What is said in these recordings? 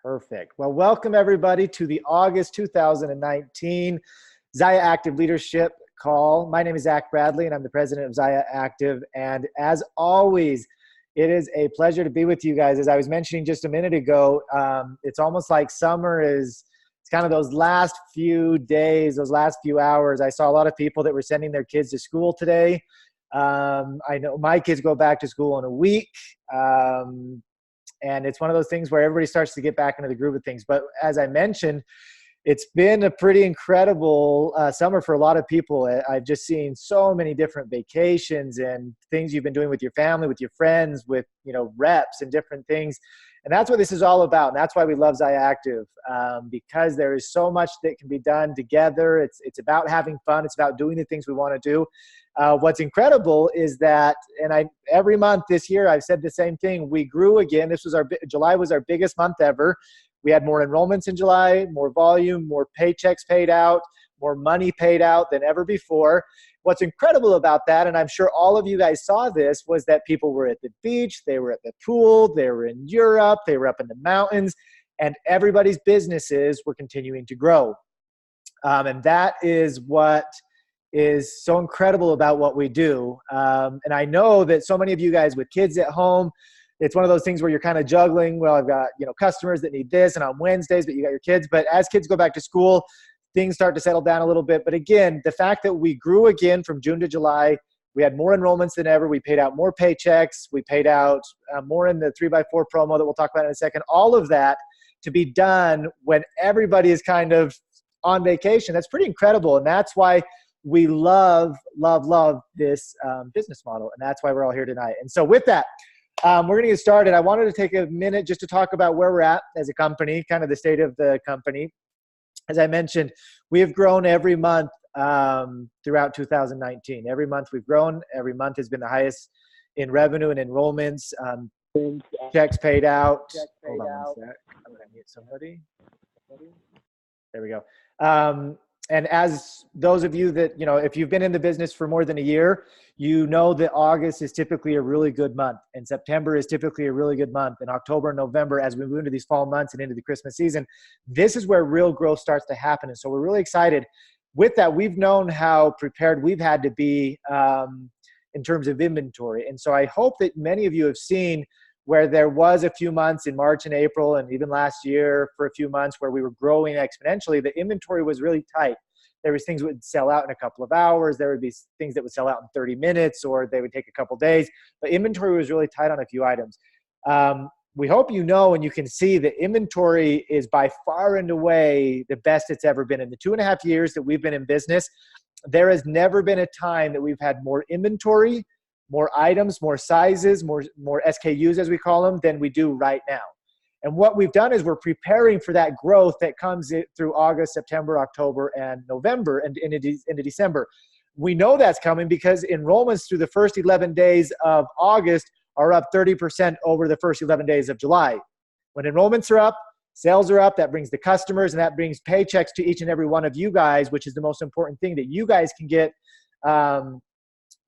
Perfect. Well, welcome everybody to the August 2019 ZYIA Active Leadership Call. My name is Zach Bradley, and I'm the president of ZYIA Active. And as always, it is a pleasure to be with you guys. As I was mentioning just a minute ago, it's almost like summer is, it's kind of those last few days, those last few hours. I saw a lot of people that were sending their kids to school today. I know my kids go back to school in a week. And it's one of those things where everybody starts to get back into the groove of things. But as I mentioned, it's been a pretty incredible summer for a lot of people. I've just seen so many different vacations and things you've been doing with your family, with your friends, with reps and different things. And that's what this is all about. And that's why we love ZYIA Active, because there is so much that can be done together. It's about having fun. It's about doing the things we want to do. What's incredible is that, and every month this year, I've said the same thing. We grew again. July was our biggest month ever. We had more enrollments in July, more volume, more paychecks paid out, more money paid out than ever before. What's incredible about that, and I'm sure all of you guys saw this, was that people were at the beach, they were at the pool, they were in Europe, they were up in the mountains, and everybody's businesses were continuing to grow. And that is what is so incredible about what we do. And I know that so many of you guys with kids at home, it's one of those things where you're kind of juggling. Well, I've got customers that need this, and on Wednesdays, but you got your kids. But as kids go back to school, things start to settle down a little bit. But again, the fact that we grew again from June to July, we had more enrollments than ever. We paid out more paychecks. We paid out more in the 3x4 promo that we'll talk about in a second. All of that to be done when everybody is kind of on vacation. That's pretty incredible. And that's why we love this business model. And that's why we're all here tonight. And so with that, we're going to get started. I wanted to take a minute just to talk about where we're at as a company, kind of the state of the company. As I mentioned, we have grown every month throughout 2019. Every month we've grown. Every month has been the highest in revenue and enrollments. Checks paid out. Hold on one sec. I'm going to mute somebody. There we go. And as those of you that, if you've been in the business for more than a year, you know that August is typically a really good month, and September is typically a really good month, and October and November, as we move into these fall months and into the Christmas season, this is where real growth starts to happen. And so we're really excited. With that, we've known how prepared we've had to be in terms of inventory. And so I hope that many of you have seen where there was a few months in March and April, and even last year for a few months where we were growing exponentially, the inventory was really tight. There was things that would sell out in a couple of hours. There would be things that would sell out in 30 minutes, or they would take a couple days. But inventory was really tight on a few items. We hope you know and you can see that inventory is by far and away the best it's ever been. In the 2.5 years that we've been in business, there has never been a time that we've had more inventory, more items, more sizes, more SKUs as we call them, than we do right now. And what we've done is we're preparing for that growth that comes through August, September, October, and November, and into December. We know that's coming because enrollments through the first 11 days of August are up 30% over the first 11 days of July. When enrollments are up, sales are up, that brings the customers, and that brings paychecks to each and every one of you guys, which is the most important thing, that you guys can get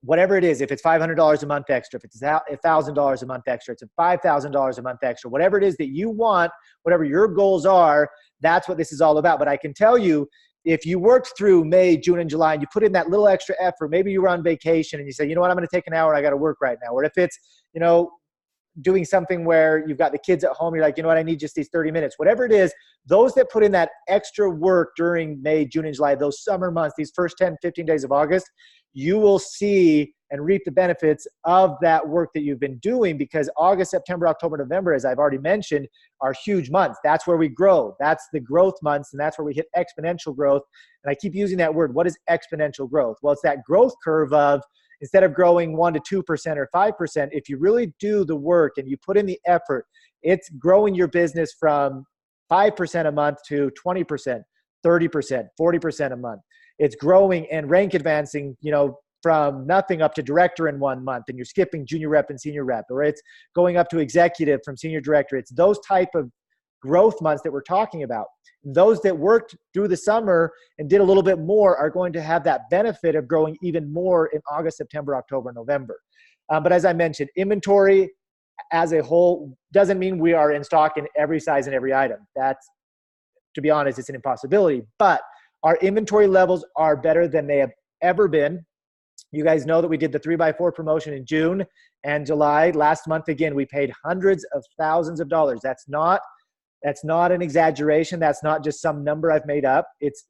whatever it is. If it's $500 a month extra, if it's $1,000 a month extra, it's $5,000 a month extra, whatever it is that you want, whatever your goals are, that's what this is all about. But I can tell you, if you worked through May, June, and July, and you put in that little extra effort, maybe you were on vacation and you say, you know what, I'm going to take an hour, I got to work right now. Or if it's, doing something where you've got the kids at home, you're like, you know what, I need just these 30 minutes. Whatever it is, those that put in that extra work during May, June, and July, those summer months, these first 10, 15 days of August, you will see and reap the benefits of that work that you've been doing, because August, September, October, November, as I've already mentioned, are huge months. That's where we grow. That's the growth months, and that's where we hit exponential growth. And I keep using that word. What is exponential growth? Well, it's that growth curve of, instead of growing 1% to 2% or 5%, if you really do the work and you put in the effort, it's growing your business from 5% a month to 20%, 30%, 40% a month. It's growing and rank advancing, from nothing up to director in 1 month, and you're skipping junior rep and senior rep, or it's going up to executive from senior director. It's those type of growth months that we're talking about. Those that worked through the summer and did a little bit more are going to have that benefit of growing even more in August, September, October, November. But as I mentioned, inventory as a whole doesn't mean we are in stock in every size and every item. That's, to be honest, it's an impossibility. But our inventory levels are better than they have ever been. You guys know that we did the 3x4 promotion in June and July. Last month, again, we paid hundreds of thousands of dollars. That's not an exaggeration. That's not just some number I've made up. It's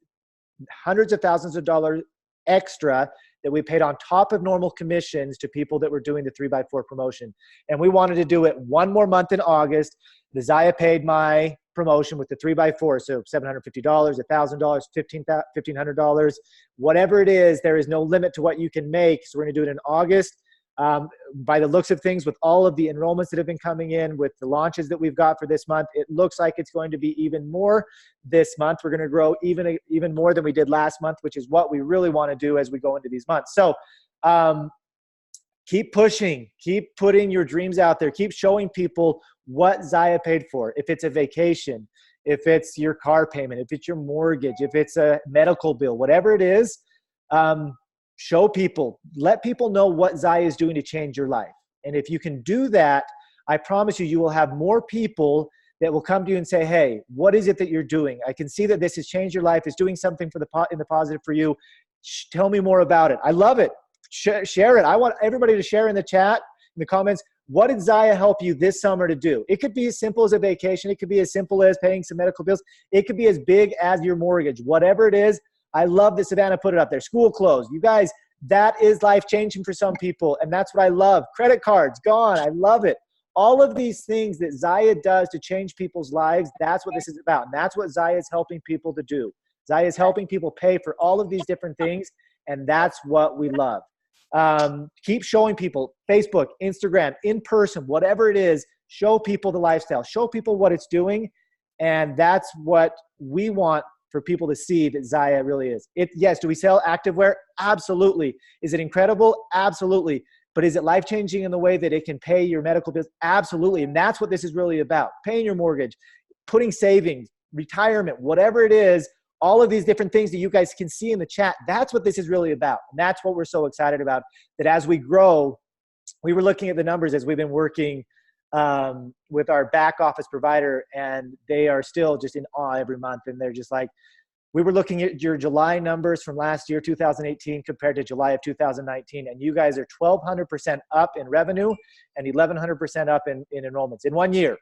hundreds of thousands of dollars extra that we paid on top of normal commissions to people that were doing the 3x4 promotion. And we wanted to do it one more month in August. The ZYIA paid my promotion with the 3x4. So $750, $1,000, $1,500, whatever it is, there is no limit to what you can make. So we're going to do it in August. By the looks of things, with all of the enrollments that have been coming in, with the launches that we've got for this month, it looks like it's going to be even more this month. We're going to grow even more than we did last month, which is what we really want to do as we go into these months. So keep pushing, keep putting your dreams out there, keep showing people what ZYIA paid for. If it's a vacation, if it's your car payment, if it's your mortgage, if it's a medical bill, whatever it is, show people, let people know what ZYIA is doing to change your life. And if you can do that, I promise you, you will have more people that will come to you and say, hey, what is it that you're doing? I can see that this has changed your life. It's doing something for in the positive for you. Tell me more about it. I love it. Share it. I want everybody to share in the chat, in the comments, what did ZYIA help you this summer to do? It could be as simple as a vacation. It could be as simple as paying some medical bills. It could be as big as your mortgage. Whatever it is, I love that Savannah put it up there. School closed. You guys, that is life-changing for some people, and that's what I love. Credit cards, gone. I love it. All of these things that ZYIA does to change people's lives, that's what this is about. And that's what ZYIA is helping people to do. ZYIA is helping people pay for all of these different things, and that's what we love. Keep showing people, Facebook, Instagram, in person, whatever it is, show people the lifestyle, show people what it's doing, and that's what we want for people to see that ZYIA really is. Yes, do we sell activewear? Absolutely. Is it incredible? Absolutely. But is it life-changing in the way that it can pay your medical bills? Absolutely. And that's what this is really about. Paying your mortgage, putting savings, retirement, whatever it is, all of these different things that you guys can see in the chat, that's what this is really about. And that's what we're so excited about, that as we grow, we were looking at the numbers as we've been working with our back office provider, and they are still just in awe every month. And they're just like, we were looking at your July numbers from last year, 2018, compared to July of 2019. And you guys are 1,200% up in revenue and 1,100% up in enrollments in 1 year.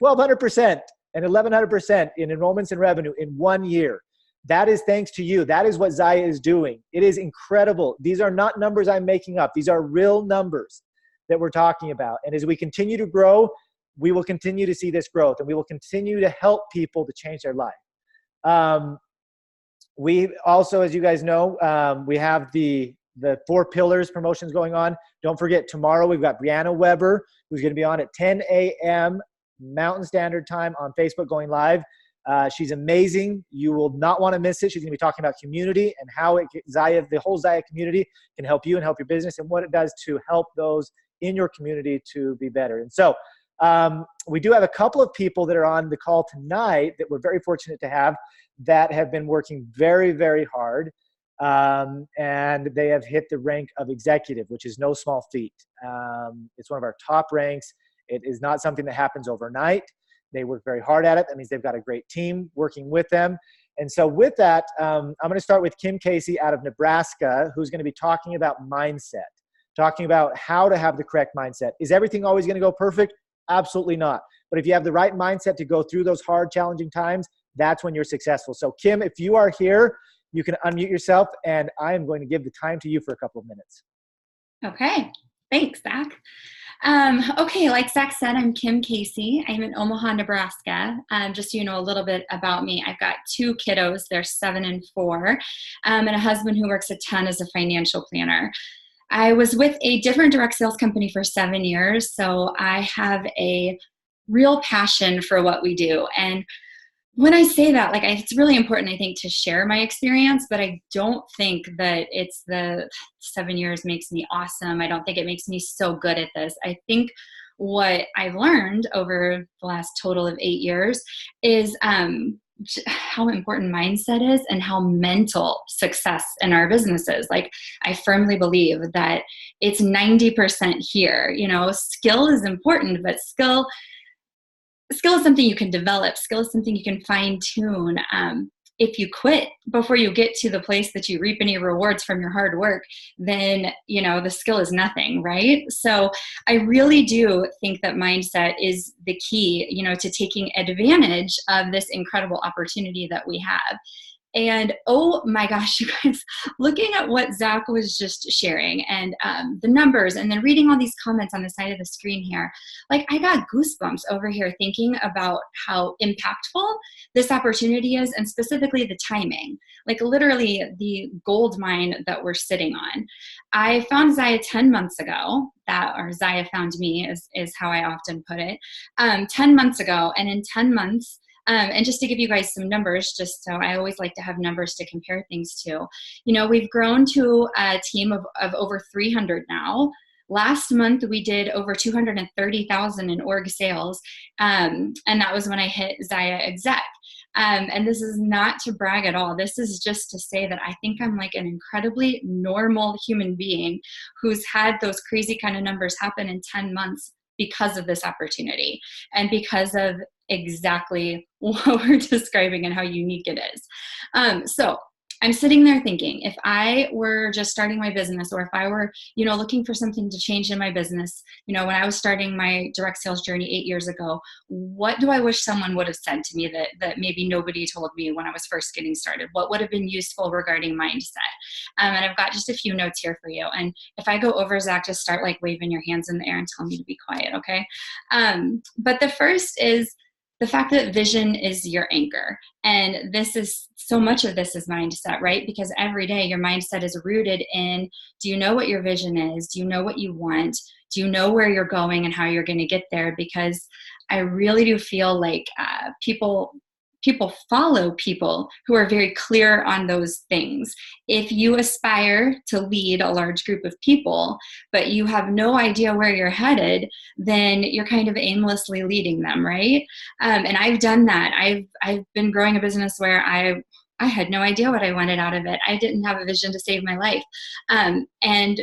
1,200% and 1,100% in enrollments and revenue in 1 year. That is thanks to you. That is what ZYIA is doing. It is incredible. These are not numbers I'm making up. These are real numbers that we're talking about. And as we continue to grow, we will continue to see this growth, and we will continue to help people to change their life. We also, as you guys know, we have the 4 pillars promotions going on. Don't forget, tomorrow we've got Brianna Weber, who's going to be on at 10 a.m. Mountain Standard Time on Facebook going live. She's amazing. You will not want to miss it. She's going to be talking about community and how ZYIA, the whole ZYIA community, can help you and help your business, and what it does to help those in your community to be better. And so we do have a couple of people that are on the call tonight that we're very fortunate to have, that have been working very, very hard. And they have hit the rank of executive, which is no small feat. It's one of our top ranks. It is not something that happens overnight. They work very hard at it. That means they've got a great team working with them. And so with that, I'm going to start with Kim Casey out of Nebraska, who's going to be talking about mindset, talking about how to have the correct mindset. Is everything always going to go perfect? Absolutely not. But if you have the right mindset to go through those hard, challenging times, that's when you're successful. So Kim, if you are here, you can unmute yourself, and I am going to give the time to you for a couple of minutes. Okay. Thanks, Zach. Okay, like Zach said, I'm Kim Casey. I'm in Omaha, Nebraska. Just so you know a little bit about me, I've got 2 kiddos. They're 7 and 4, and a husband who works a ton as a financial planner. I was with a different direct sales company for 7 years, so I have a real passion for what we do. And when I say that, like, it's really important, I think, to share my experience, but I don't think that it's the 7 years makes me awesome. I don't think it makes me so good at this. I think what I've learned over the last total of 8 years is how important mindset is and how mental success in our business is. Like, I firmly believe that it's 90% here. You know, skill is important, but skill is something you can develop. Skill is something you can fine tune. If you quit before you get to the place that you reap any rewards from your hard work, then, you know, the skill is nothing, right? So I really do think that mindset is the key, you know, to taking advantage of this incredible opportunity that we have. And oh my gosh, you guys, looking at what Zach was just sharing and the numbers, and then reading all these comments on the side of the screen here, like, I got goosebumps over here thinking about how impactful this opportunity is, and specifically the timing, like literally the gold mine that we're sitting on. I found ZYIA 10 months ago, or ZYIA found me is how I often put it, 10 months ago. And in 10 months, and just to give you guys some numbers, just so I always like to have numbers to compare things to, you know, we've grown to a team of over 300 now. Last month, we did over 230,000 in org sales. And that was when I hit ZYIA exec. And this is not to brag at all. This is just to say that I think I'm like an incredibly normal human being who's had those crazy kind of numbers happen in 10 months because of this opportunity and because of exactly what we're describing and how unique it is. So I'm sitting there thinking, if I were just starting my business, or if I were, you know, looking for something to change in my business, you know, when I was starting my direct sales journey 8 years ago, what do I wish someone would have said to me that maybe nobody told me when I was first getting started? What would have been useful regarding mindset? And I've got just a few notes here for you. And if I go over, Zach, just start like waving your hands in the air and tell me to be quiet, okay? But the first is the fact that vision is your anchor. And this is, so much of this is mindset, right? Because every day your mindset is rooted in, do you know what your vision is? Do you know what you want? Do you know where you're going and how you're going to get there? Because I really do feel like people follow people who are very clear on those things. If you aspire to lead a large group of people, but you have no idea where you're headed, then you're kind of aimlessly leading them, right? And I've done that. I've been growing a business where I had no idea what I wanted out of it. I didn't have a vision to save my life. And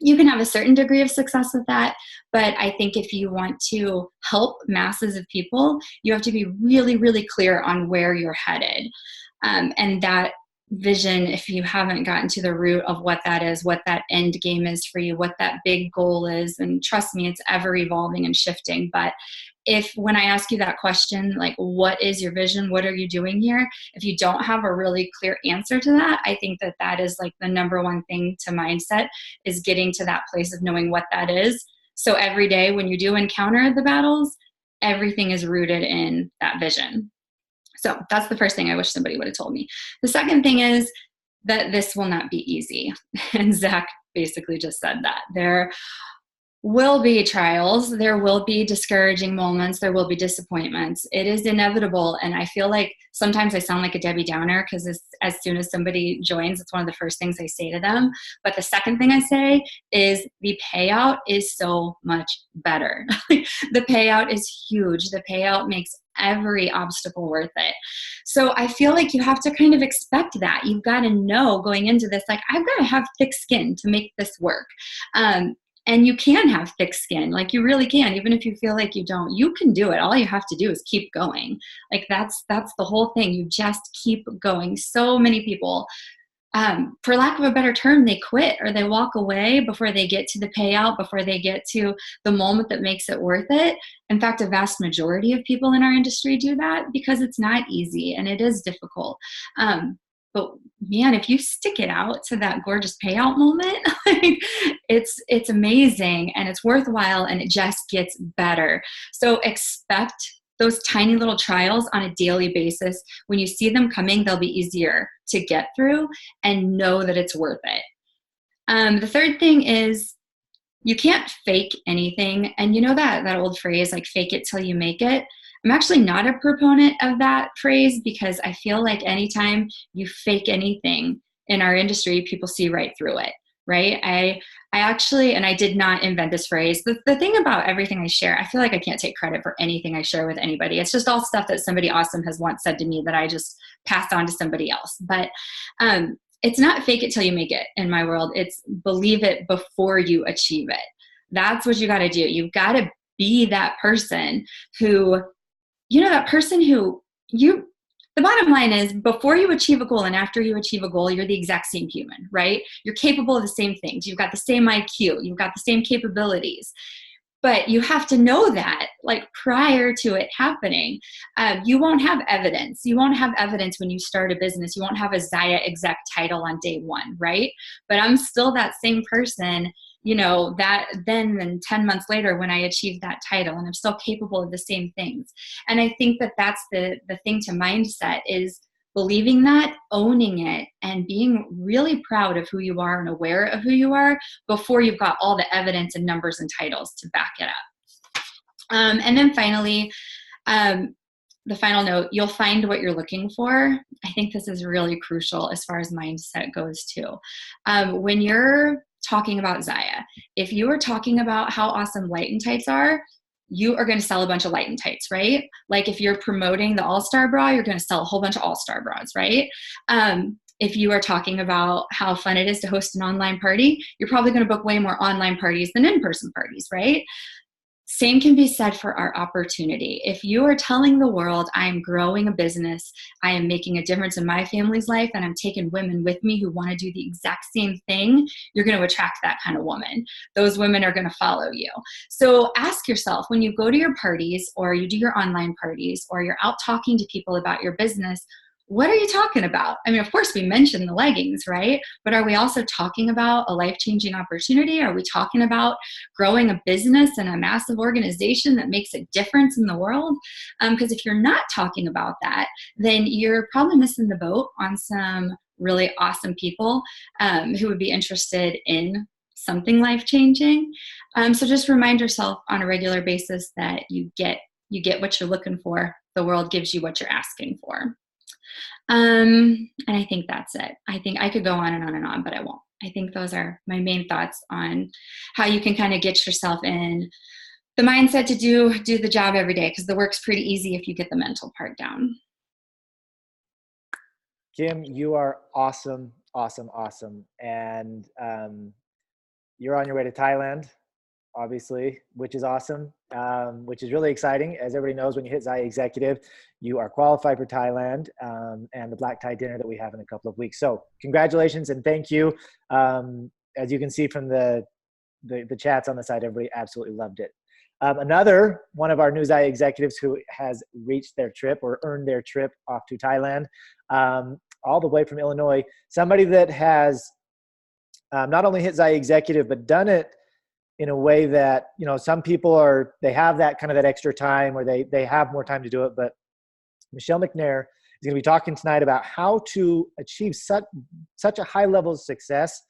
you can have a certain degree of success with that, but I think if you want to help masses of people, you have to be really, really clear on where you're headed. And that vision, if you haven't gotten to the root of what that is, what that end game is for you, what that big goal is, and trust me, it's ever evolving and shifting. But if, when I ask you that question, like, what is your vision? What are you doing here? If you don't have a really clear answer to that, I think that that is like the number one thing to mindset, is getting to that place of knowing what that is. So every day when you do encounter the battles, everything is rooted in that vision. So that's the first thing I wish somebody would have told me. The second thing is that this will not be easy. And Zach basically just said that. There will be trials, there will be discouraging moments, there will be disappointments. It is inevitable. And I feel like sometimes I sound like a Debbie Downer, because as soon as somebody joins, it's one of the first things I say to them. But the second thing I say is the payout is so much better. The payout is huge. The payout makes every obstacle worth it. So I feel like you have to kind of expect that. You've got to know going into this, like, I've got to have thick skin to make this work. And you can have thick skin, like, you really can. Even if you feel like you don't, you can do it. All you have to do is keep going. Like, that's the whole thing. You just keep going. So many people, for lack of a better term, they quit or they walk away before they get to the payout, before they get to the moment that makes it worth it. In fact, a vast majority of people in our industry do that because it's not easy and it is difficult. But man, if you stick it out to that gorgeous payout moment, like, it's amazing and it's worthwhile and it just gets better. So expect those tiny little trials on a daily basis. When you see them coming, they'll be easier to get through, and know that it's worth it. The third thing is, you can't fake anything. And you know that old phrase, like, fake it till you make it. I'm actually not a proponent of that phrase, because I feel like anytime you fake anything in our industry, people see right through it. right? I actually, and I did not invent this phrase. The thing about everything I share, I feel like I can't take credit for anything I share with anybody. It's just all stuff that somebody awesome has once said to me that I just passed on to somebody else. But it's not fake it till you make it in my world. It's believe it before you achieve it. That's what you got to do. You've got to be that person who, that person who the bottom line is before you achieve a goal and after you achieve a goal, you're the exact same human, right? You're capable of the same things. You've got the same IQ. You've got the same capabilities. But you have to know that, like, prior to it happening. You won't have evidence. You won't have evidence when you start a business. You won't have a ZYIA exec title on day one, right? But I'm still that same person, that then 10 months later when I achieved that title, and I'm still capable of the same things. And I think that that's the thing to mindset is believing that, owning it, and being really proud of who you are and aware of who you are before you've got all the evidence and numbers and titles to back it up. And then finally, the final note, you'll find what you're looking for. I think this is really crucial as far as mindset goes too. When you're talking about ZYIA, if you are talking about how awesome light and tights are, you are going to sell a bunch of light and tights, right? Like if you're promoting the all-star bra, you're going to sell a whole bunch of all-star bras, right? If you are talking about how fun it is to host an online party, you're probably going to book way more online parties than in-person parties, right? Same can be said for our opportunity. If you are telling the world, I'm growing a business, I am making a difference in my family's life, and I'm taking women with me who want to do the exact same thing, you're going to attract that kind of woman. Those women are going to follow you. So ask yourself, when you go to your parties or you do your online parties or you're out talking to people about your business, what are you talking about? I mean, of course, we mentioned the leggings, right? But are we also talking about a life-changing opportunity? Are we talking about growing a business and a massive organization that makes a difference in the world? Because if you're not talking about that, then you're probably missing the boat on some really awesome people who would be interested in something life-changing. So just remind yourself on a regular basis that you get what you're looking for. The world gives you what you're asking for. And I think that's it. I think I could go on and on and on, but I won't. I think those are my main thoughts on how you can kind of get yourself in the mindset to do the job every day, because the work's pretty easy if you get the mental part down. Kim, you are awesome, awesome, awesome. And you're on your way to Thailand, obviously, which is awesome, which is really exciting. As everybody knows, when you hit ZYIA Executive, you are qualified for Thailand and the black tie dinner that we have in a couple of weeks. So congratulations and thank you. As you can see from the chats on the side, everybody absolutely loved it. Another one of our new ZYIA executives who has reached their trip or earned their trip off to Thailand, all the way from Illinois, somebody that has not only hit ZYIA Executive, but done it in a way that, some people they have that kind of that extra time or they have more time to do it. But Michelle McNair is going to be talking tonight about how to achieve such a high level of success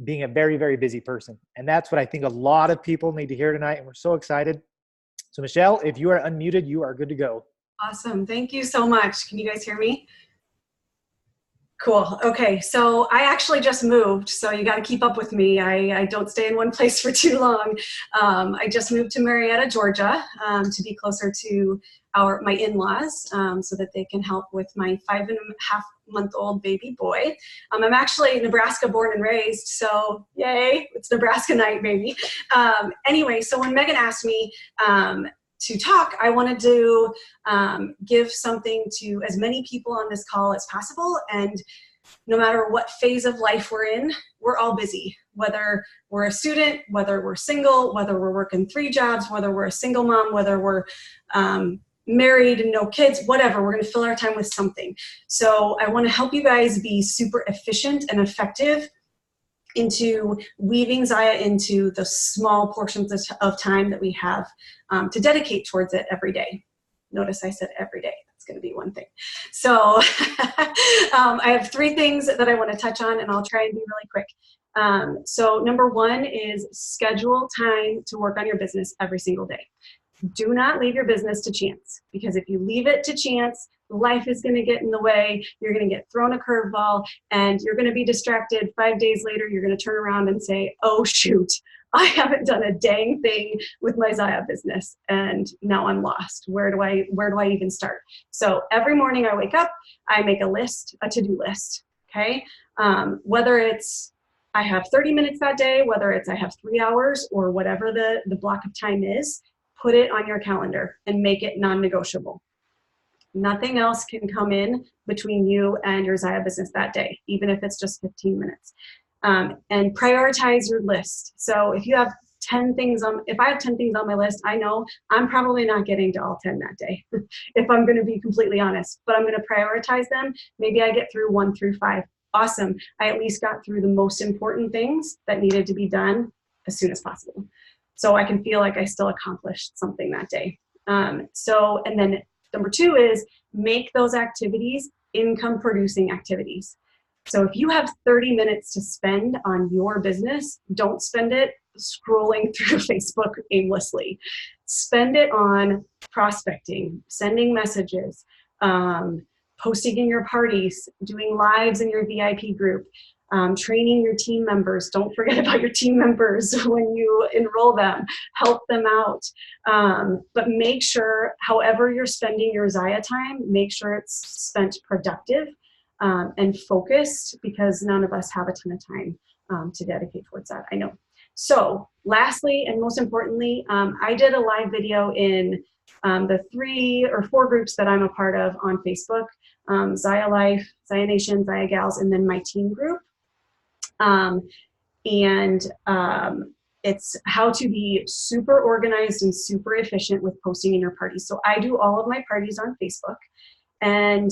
being a very, very busy person. And that's what I think a lot of people need to hear tonight. And we're so excited. So Michelle, if you are unmuted, you are good to go. Awesome. Thank you so much. Can you guys hear me? Cool. Okay. So I actually just moved, so you got to keep up with me. I don't stay in one place for too long. I just moved to Marietta, Georgia, to be closer to my in-laws, so that they can help with my 5.5-month-old baby boy. I'm actually Nebraska born and raised, so yay, it's Nebraska night, baby. Anyway, so when Megan asked me to talk, I wanted to give something to as many people on this call as possible. And no matter what phase of life we're in, we're all busy. Whether we're a student, whether we're single, whether we're working 3 jobs, whether we're a single mom, whether we're married and no kids, whatever, we're going to fill our time with something. So I want to help you guys be super efficient and effective into weaving ZYIA into the small portions of time that we have to dedicate towards it every day. Notice I said every day. That's going to be one thing. So I have 3 things that I want to touch on, and I'll try and be really quick. So number 1 is schedule time to work on your business every single day. Do not leave your business to chance, because if you leave it to chance, life is going to get in the way. You're going to get thrown a curveball, and you're going to be distracted. 5 days later, you're going to turn around and say, oh, shoot, I haven't done a dang thing with my ZYIA business, and now I'm lost. Where do I even start? So every morning I wake up, I make a list, a to-do list, okay? Whether it's I have 30 minutes that day, whether it's I have 3 hours, or whatever the block of time is, put it on your calendar and make it non-negotiable. Nothing else can come in between you and your ZYIA business that day, even if it's just 15 minutes. And prioritize your list. So if you have 10 things if I have 10 things on my list, I know I'm probably not getting to all 10 that day, if I'm going to be completely honest, but I'm going to prioritize them. Maybe I get through 1 through 5. Awesome. I at least got through the most important things that needed to be done as soon as possible, so I can feel like I still accomplished something that day. And then number 2 is make those activities income producing activities. So if you have 30 minutes to spend on your business, don't spend it scrolling through Facebook aimlessly. Spend it on prospecting, sending messages, posting in your parties, doing lives in your VIP group, training your team members. Don't forget about your team members when you enroll them. Help them out. But make sure, however you're spending your ZYIA time, make sure it's spent productive and focused, because none of us have a ton of time to dedicate towards that, I know. So lastly, and most importantly, I did a live video in the 3 or 4 groups that I'm a part of on Facebook, ZYIA Life, ZYIA Nation, ZYIA Gals, and then my team group. It's how to be super organized and super efficient with posting in your parties. So I do all of my parties on Facebook, and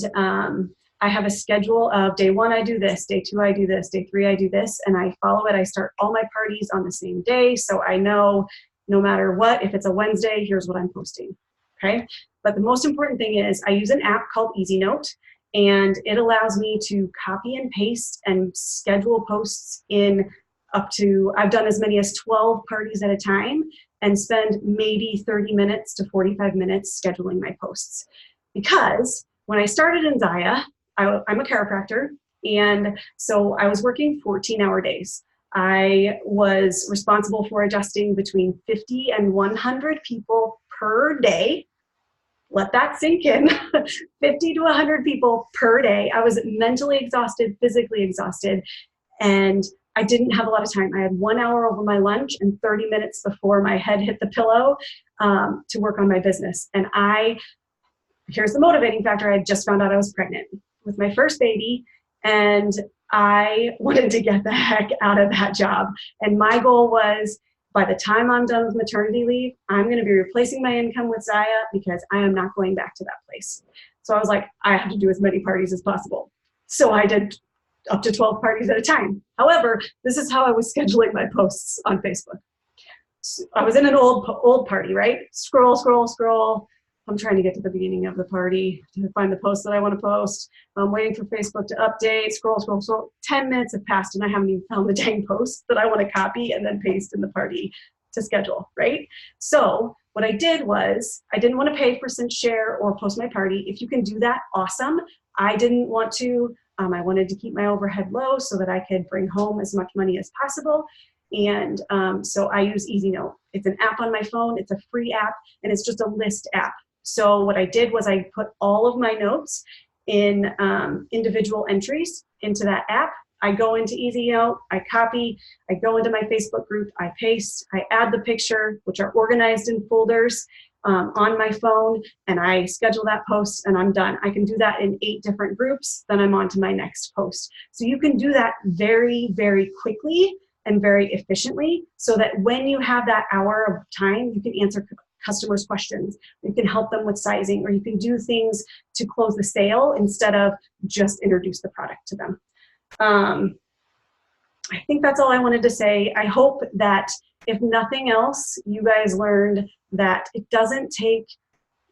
I have a schedule of day 1, I do this, day 2, I do this, day 3, I do this, and I follow it. I start all my parties on the same day, so I know no matter what, if it's a Wednesday, here's what I'm posting, okay? But the most important thing is I use an app called EasyNote, and it allows me to copy and paste and schedule posts in up to, I've done as many as 12 parties at a time, and spend maybe 30 minutes to 45 minutes scheduling my posts. Because when I started in ZYIA, I'm a chiropractor, and so I was working 14-hour days. I was responsible for adjusting between 50 and 100 people per day. Let that sink in. 50 to 100 people per day. I was mentally exhausted, physically exhausted, and I didn't have a lot of time. I had 1 hour over my lunch and 30 minutes before my head hit the pillow to work on my business. And here's the motivating factor. I had just found out I was pregnant with my first baby, and I wanted to get the heck out of that job. And my goal was, by the time I'm done with maternity leave, I'm going to be replacing my income with ZYIA, because I am not going back to that place. So I was like, I have to do as many parties as possible. So I did up to 12 parties at a time. However, this is how I was scheduling my posts on Facebook. So I was in an old party, right? Scroll, scroll, scroll. I'm trying to get to the beginning of the party to find the post that I want to post. I'm waiting for Facebook to update. Scroll, scroll, scroll. 10 minutes have passed, and I haven't even found the dang post that I want to copy and then paste in the party to schedule, right? So what I did was, I didn't want to pay for Sync Share or post my party. If you can do that, awesome. I didn't want to. I wanted to keep my overhead low so that I could bring home as much money as possible. And so I use EasyNote. It's an app on my phone. It's a free app, and it's just a list app. So what I did was I put all of my notes in individual entries into that app. I go into EasyNote, I copy, I go into my Facebook group, I paste, I add the picture, which are organized in folders on my phone, and I schedule that post, and I'm done. I can do that in 8 different groups, then I'm on to my next post. So you can do that very, very quickly and very efficiently, so that when you have that hour of time, you can answer customers' questions, you can help them with sizing, or you can do things to close the sale instead of just introduce the product to them. I think that's all I wanted to say. I hope that if nothing else, you guys learned that it doesn't take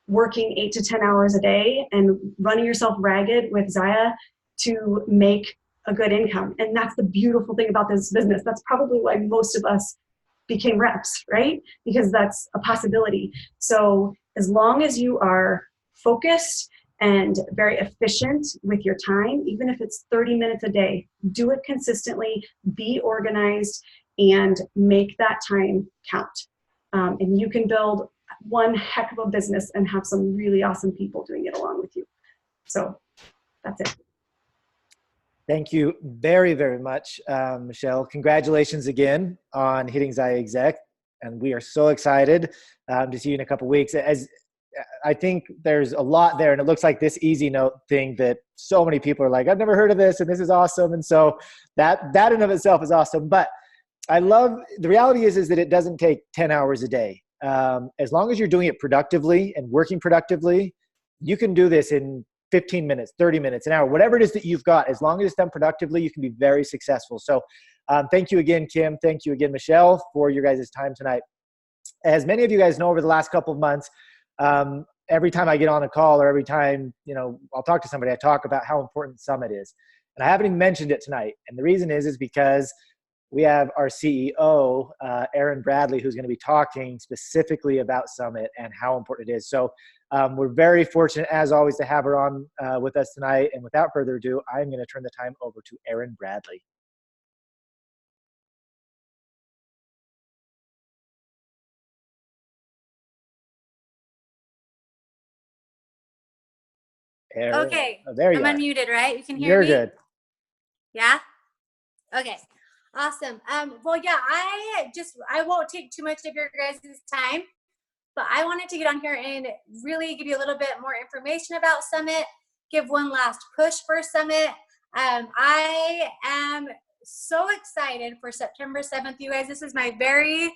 working 8 to 10 hours a day and running yourself ragged with ZYIA to make a good income. And that's the beautiful thing about this business. That's probably why most of us became reps, right? Because that's a possibility. So as long as you are focused and very efficient with your time, even if it's 30 minutes a day, do it consistently, be organized, and make that time count. And you can build one heck of a business and have some really awesome people doing it along with you. So that's it. Thank you very, very much, Michelle. Congratulations again on hitting ZYIA Exec. And we are so excited to see you in a couple of weeks. As I think there's a lot there, and it looks like this Easy Note thing that so many people are like, I've never heard of this, and this is awesome. And so that in of itself is awesome. But I love, the reality is that it doesn't take 10 hours a day. As long as you're doing it productively and working productively, you can do this in 15 minutes, 30 minutes, an hour, whatever it is that you've got. As long as it's done productively, you can be very successful. So thank you again, Kim. Thank you again, Michelle, for your guys' time tonight. As many of you guys know, over the last couple of months, every time I get on a call or every time, I'll talk to somebody, I talk about how important Summit is. And I haven't even mentioned it tonight. And the reason is because we have our CEO, Erin Bradley, who's going to be talking specifically about Summit and how important it is. So we're very fortunate, as always, to have her on with us tonight. And without further ado, I'm going to turn the time over to Erin Bradley. Erin. Okay, Oh, there you I'm are. unmuted, right? You can hear me? You're good. Yeah? Okay, awesome. Well, yeah, I won't take too much of your guys' time, but I wanted to get on here and really give you a little bit more information about Summit, give one last push for Summit. I am so excited for September 7th, you guys. This is my very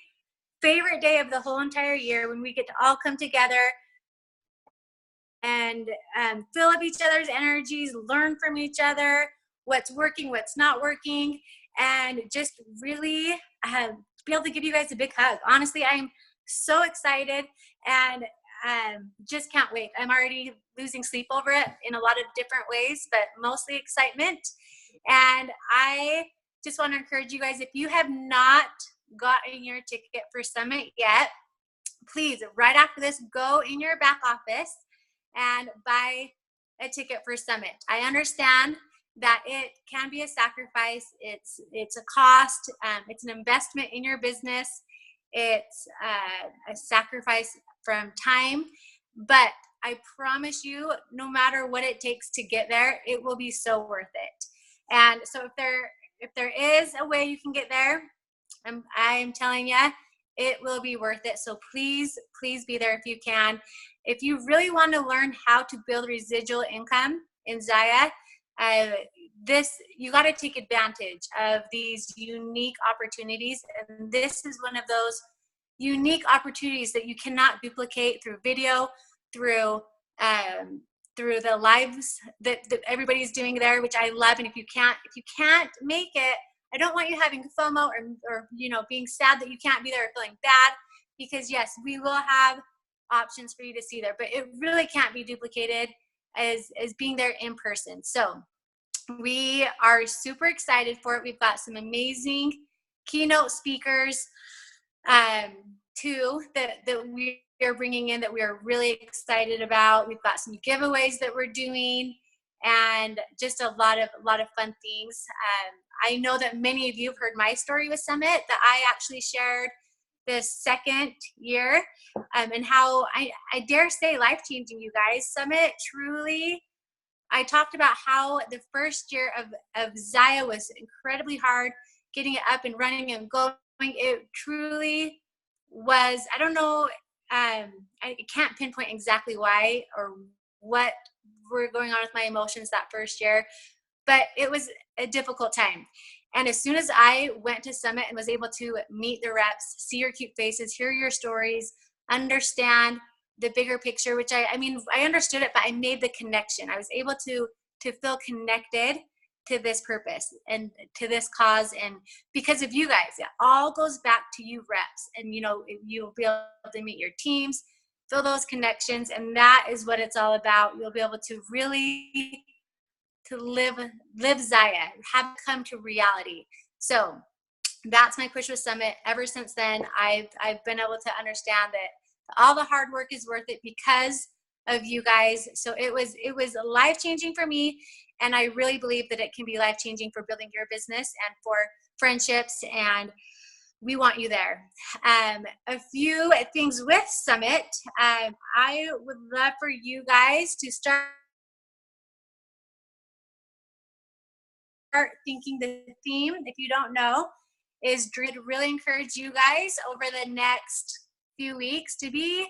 favorite day of the whole entire year when we get to all come together and fill up each other's energies, learn from each other, what's working, what's not working, and just really be able to give you guys a big hug. Honestly, I'm so excited and just can't wait. I'm already losing sleep over it in a lot of different ways, but mostly excitement. And I just want to encourage you guys, if you have not gotten your ticket for Summit yet, please, right after this, go in your back office and buy a ticket for Summit. I understand that it can be a sacrifice. It's a cost. It's an investment in your business. It's a sacrifice from time, but I promise you, no matter what it takes to get there, it will be so worth it. And so if there is a way you can get there, I'm telling you, it will be worth it. So please be there if you can. If you really want to learn how to build residual income in ZYIA, you got to take advantage of these unique opportunities. And this is one of those unique opportunities that you cannot duplicate through video, through the lives that everybody's doing there, which I love. And if you can't make it, I don't want you having FOMO or being sad that you can't be there or feeling bad, because yes, we will have options for you to see there, but it really can't be duplicated as being there in person. So we are super excited for it. We've got some amazing keynote speakers too that we are bringing in that we are really excited about. We've got some giveaways that we're doing and just a lot of fun things. I know that many of you have heard my story with Summit, that I actually shared this second year and how I dare say life-changing, you guys. Summit truly, I talked about how the first year of ZYIA was incredibly hard, getting it up and running and going. It truly was, I don't know, I can't pinpoint exactly why or what were going on with my emotions that first year, but it was a difficult time. And as soon as I went to Summit and was able to meet the reps, see your cute faces, hear your stories, understand the bigger picture, which I understood it, but I made the connection. I was able to feel connected to this purpose and to this cause. And because of you guys, it all goes back to you reps. And, you'll be able to meet your teams, feel those connections. And that is what it's all about. You'll be able to really live ZYIA, have it come to reality. So that's my push with Summit. Ever since then, I've been able to understand that all the hard work is worth it because of you guys. So it was life-changing for me, and I really believe that it can be life-changing for building your business and for friendships, and we want you there. A few things with Summit. I would love for you guys to start thinking. The theme, if you don't know, is to really encourage you guys over the next few weeks to be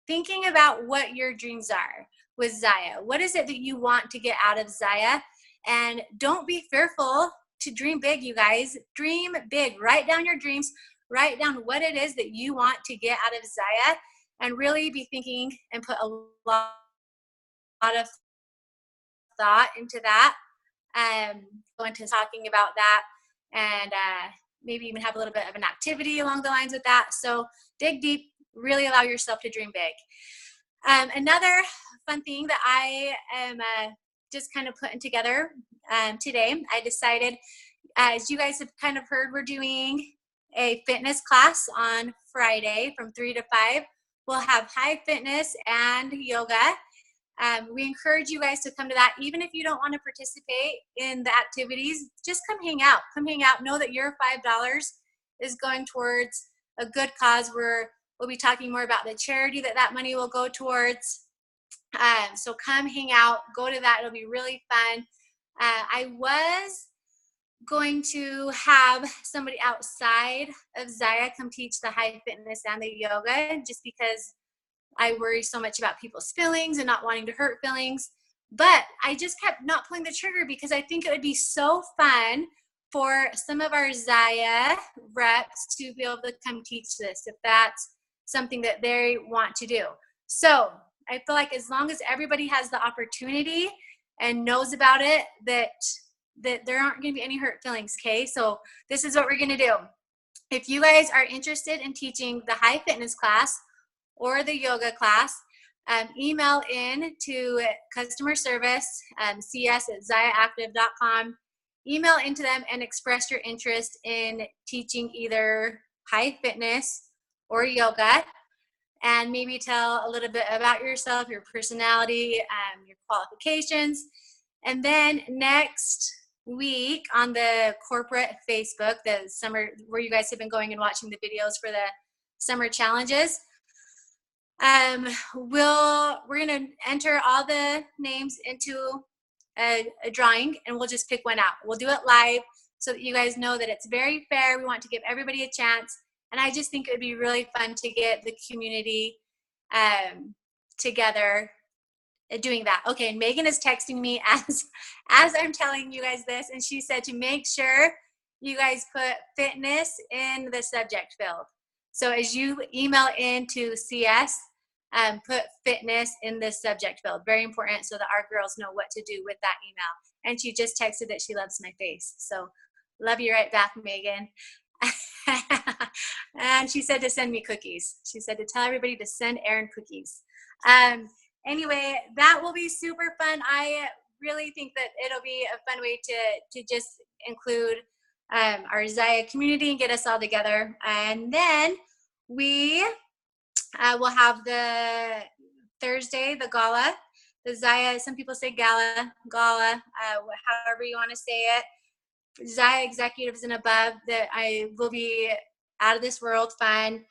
thinking about what your dreams are with ZYIA. What is it that you want to get out of ZYIA? And don't be fearful to dream big, you guys. Dream big. Write down your dreams. Write down what it is that you want to get out of ZYIA, and really be thinking and put a lot of thought into that. Go into talking about that, and maybe even have a little bit of an activity along the lines with that. So dig deep, really allow yourself to dream big. Another fun thing that I am just kind of putting together today, I decided, as you guys have kind of heard, we're doing a fitness class on Friday from 3 to 5. We'll have high fitness and yoga. We encourage you guys to come to that. Even if you don't want to participate in the activities, just come hang out. Come hang out. Know that your $5 is going towards a good cause. We'll be talking more about the charity that money will go towards. So come hang out. Go to that. It'll be really fun. I was going to have somebody outside of ZYIA come teach the high fitness and the yoga, just because I worry so much about people's feelings and not wanting to hurt feelings. But I just kept not pulling the trigger because I think it would be so fun for some of our ZYIA reps to be able to come teach this, if that's something that they want to do. So I feel like as long as everybody has the opportunity and knows about it, that there aren't going to be any hurt feelings, okay? So this is what we're going to do. If you guys are interested in teaching the high fitness class or the yoga class, email in to customer service, cs@zyiaactive.com. Email into them and express your interest in teaching either high fitness or yoga, and maybe tell a little bit about yourself, your personality, your qualifications. And then next week on the corporate Facebook, the summer, where you guys have been going and watching the videos for the summer challenges, we're going to enter all the names into a drawing, and we'll just pick one out. We'll do it live so that you guys know that it's very fair. We want to give everybody a chance, and I just think it would be really fun to get the community together doing that. Okay, and Megan is texting me as I'm telling you guys this, and she said to make sure you guys put fitness in the subject field. So as you email into CS, put fitness in the subject field. Very important, so that our girls know what to do with that email. And she just texted that she loves my face. So love you right back, Megan. And she said to send me cookies. She said to tell everybody to send Erin cookies. Anyway, that will be super fun. I really think that it'll be a fun way to just include our ZYIA community and get us all together. And then we will have the Thursday, the gala, the ZYIA, some people say gala, however you want to say it. ZYIA executives and above, that I will be out of this world fun.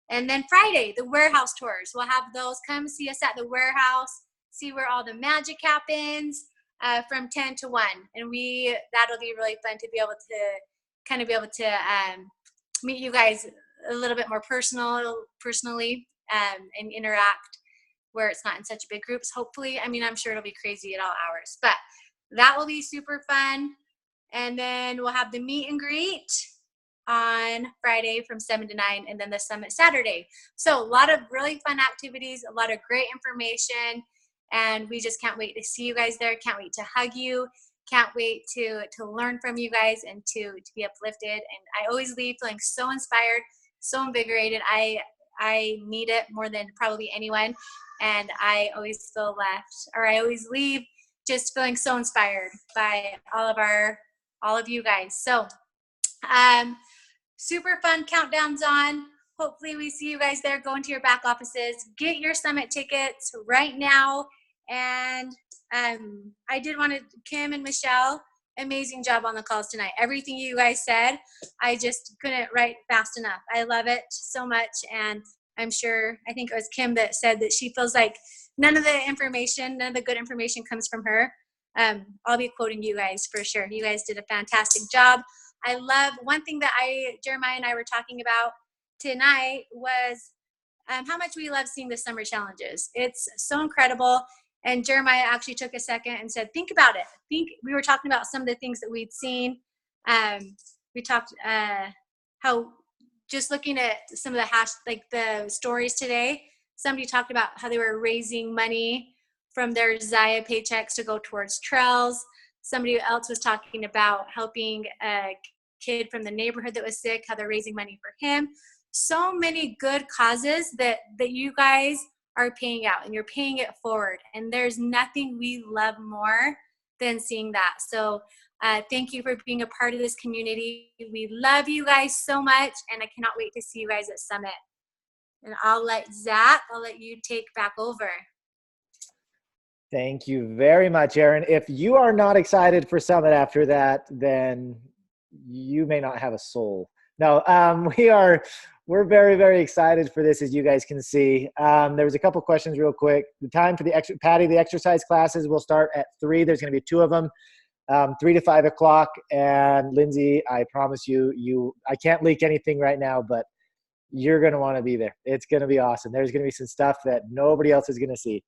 And then Friday, the warehouse tours. We'll have those. Come see us at the warehouse, see where all the magic happens from 10 to 1. And that'll be really fun to be able to meet you guys a little bit more personally and interact where it's not in such big groups, hopefully. I mean, I'm sure it'll be crazy at all hours, but that will be super fun. And then we'll have the meet and greet on Friday from 7 to 9, and then the summit Saturday. So a lot of really fun activities, a lot of great information, and we just can't wait to see you guys there. Can't wait to hug you. Can't wait to learn from you guys and to be uplifted. And I always leave feeling so inspired, so invigorated. I need it more than probably anyone, and I always always leave just feeling so inspired by all of you guys. So super fun countdowns on. Hopefully we see you guys there. Go into your back offices. Get your summit tickets right now. And I did want to, Kim and Michelle, amazing job on the calls tonight. Everything you guys said, I just couldn't write fast enough. I love it so much. And I'm sure, I think it was Kim that said that she feels like none of the good information comes from her. I'll be quoting you guys for sure. You guys did a fantastic job. I love one thing that Jeremiah and I were talking about tonight was how much we love seeing the summer challenges. It's so incredible. And Jeremiah actually took a second and said, think about it. We were talking about some of the things that we'd seen. We talked how just looking at some of the stories today, somebody talked about how they were raising money from their ZYIA paychecks to go towards trails. Somebody else was talking about helping a kid from the neighborhood that was sick, how they're raising money for him. So many good causes that you guys are paying out, and you're paying it forward. And there's nothing we love more than seeing that. So thank you for being a part of this community. We love you guys so much, and I cannot wait to see you guys at Summit. And I'll let you take back over. Thank you very much, Erin. If you are not excited for Summit after that, then you may not have a soul. No, we're very, very excited for this, as you guys can see. There was a couple questions real quick. The time for the exercise classes will start at 3. There's going to be 2 of them, 3 to 5 o'clock. And Lindsay, I promise you, I can't leak anything right now, but you're going to want to be there. It's going to be awesome. There's going to be some stuff that nobody else is going to see.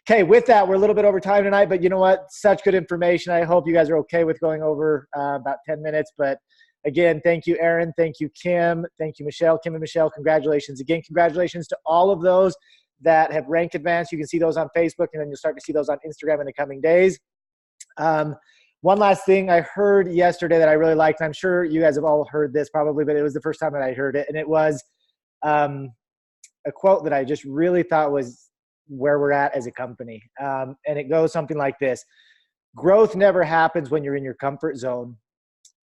Okay, with that, we're a little bit over time tonight, but you know what? Such good information. I hope you guys are okay with going over about 10 minutes. But again, thank you, Erin. Thank you, Kim. Thank you, Michelle. Kim and Michelle, congratulations. Again, congratulations to all of those that have rank advanced. You can see those on Facebook, and then you'll start to see those on Instagram in the coming days. One last thing I heard yesterday that I really liked, and I'm sure you guys have all heard this probably, but it was the first time that I heard it, and it was a quote that I just really thought was where we're at as a company. And it goes something like this: growth never happens when you're in your comfort zone,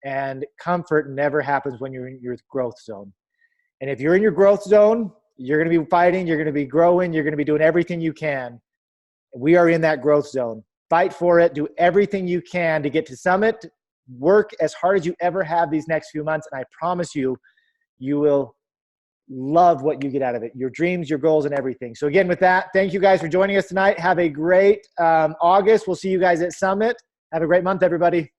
and comfort never happens when you're in your growth zone. And if you're in your growth zone, you're going to be fighting, you're going to be growing, you're going to be doing everything you can. We are in that growth zone. Fight for it. Do everything you can to get to Summit. Work as hard as you ever have these next few months, and I promise you, you will love what you get out of it, your dreams, your goals, and everything. So again, with that, thank you guys for joining us tonight. Have a great August. We'll see you guys at Summit. Have a great month, everybody.